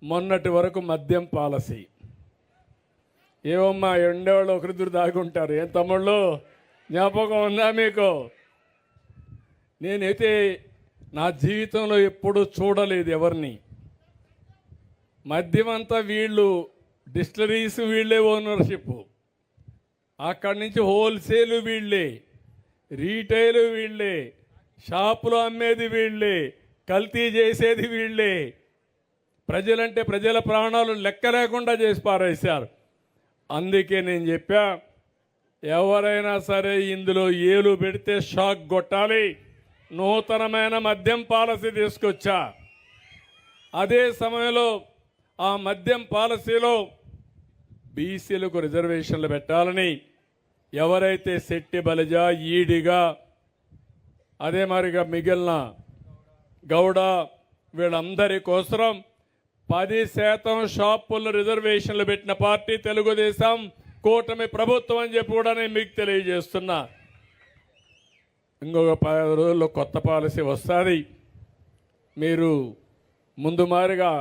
మొన్నటి వరకు మద్యం పాలసీ. ఏమమ్మా ఎండేవాళ్ళు ఒకరిద్దరు దాగుంటారు. ఏం తమ్ముళ్ళు జ్ఞాపకం ఉందా మీకు? నేనైతే నా జీవితంలో ఎప్పుడూ చూడలేదు ఎవరిని. మద్యం అంతా వీళ్ళు, డిస్టిలరీస్ వీళ్ళే ఓనర్షిప్, అక్కడి నుంచి హోల్సేల్ వీళ్ళే, రీటైల్ వీళ్ళే, షాపులో అమ్మేది వీళ్ళే, కల్తీ చేసేది వీళ్ళే. ప్రజలంటే ప్రజల ప్రాణాలు లెక్క లేకుండా చేసి పారేశారు. అందుకే నేను చెప్పా, ఎవరైనా సరే ఇందులో ఏలు పెడితే షాక్ కొట్టాలి. నూతనమైన మద్యం పాలసీ తీసుకొచ్చా. అదే సమయంలో ఆ మద్యం పాలసీలో బీసీలకు రిజర్వేషన్లు పెట్టాలని, ఎవరైతే శెట్టి బలిజ, ఈడిగా, అదే మరిగా మిగిలిన గౌడ వీళ్ళందరి కోసం 10% షాపుల్లో రిజర్వేషన్లు పెట్టిన పార్టీ తెలుగుదేశం కూటమి ప్రభుత్వం అని చెప్పి కూడా నేను మీకు తెలియజేస్తున్నా. ఇంకొక 10 రోజుల్లో కొత్త పాలసీ వస్తుంది. మీరు ముందు మారిగా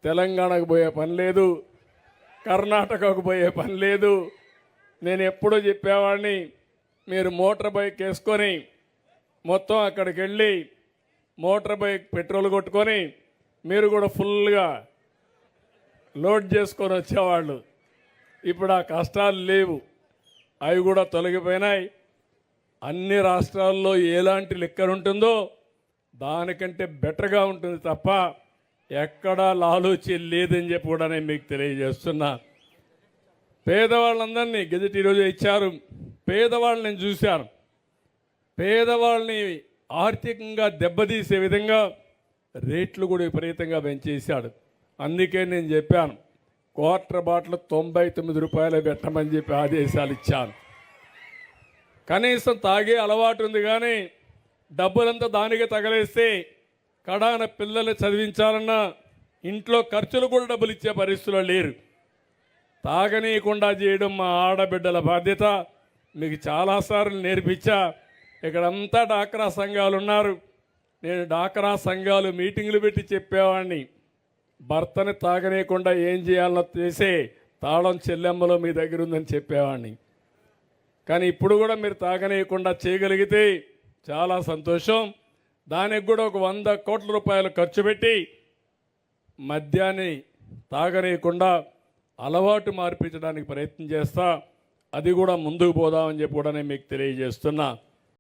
తెలంగాణకు పోయే పని లేదు, కర్ణాటకకు పోయే పని లేదు. నేను ఎప్పుడూ చెప్పేవాడిని, మీరు మోటార్ బైక్ వేసుకొని మొత్తం అక్కడికి వెళ్ళి మోటార్ బైక్ పెట్రోల్ కొట్టుకొని మీరు కూడా ఫుల్గా లోడ్ చేసుకొని వచ్చేవాళ్ళు. ఇప్పుడు ఆ కష్టాలు లేవు, అవి కూడా తొలగిపోయినాయి. అన్ని రాష్ట్రాల్లో ఎలాంటి లిక్కర్ ఉంటుందో దానికంటే బెటర్గా ఉంటుంది తప్ప ఎక్కడా లాలూచి లేదని చెప్పి కూడా నేను మీకు తెలియజేస్తున్నా. పేదవాళ్ళందరినీ గెజెట్ ఈరోజు ఇచ్చారు. పేదవాళ్ళని నేను చూశాను. పేదవాళ్ళని ఆర్థికంగా దెబ్బతీసే విధంగా రేట్లు కూడా విపరీతంగా పెంచేశాడు. అందుకే నేను చెప్పాను, క్వార్టర్ బాటిల్ 99 రూపాయలు పెట్టమని చెప్పి ఆదేశాలు ఇచ్చాను. కనీసం తాగే అలవాటు ఉంది, కానీ డబ్బులంతా దానికి తగలేస్తే కడాన పిల్లలు చదివించాలన్నా ఇంట్లో ఖర్చులు కూడా డబ్బులు ఇచ్చే పరిస్థితుల్లో లేరు. తాగనీయకుండా చేయడం మా ఆడబిడ్డల బాధ్యత. మీకు చాలాసార్లు నేర్పించా. ఇక్కడంతా డాక్రా సంఘాలు ఉన్నారు. నేను డాక్రా సంఘాలు మీటింగులు పెట్టి చెప్పేవాడిని, భర్తని తాగనీయకుండా ఏం చేయాలో చేసే తాళం చెల్లెమ్మలో మీ దగ్గర ఉందని చెప్పేవాడిని. కానీ ఇప్పుడు కూడా మీరు తాగనీయకుండా చేయగలిగితే చాలా సంతోషం. దానికి కూడా ఒక 100 కోట్ల రూపాయలు ఖర్చు పెట్టి మద్యాన్ని తాగనీయకుండా అలవాటు మార్పించడానికి ప్రయత్నం చేస్తా. అది కూడా ముందుకు పోదామని చెప్పి కూడా నేను మీకు తెలియజేస్తున్నా.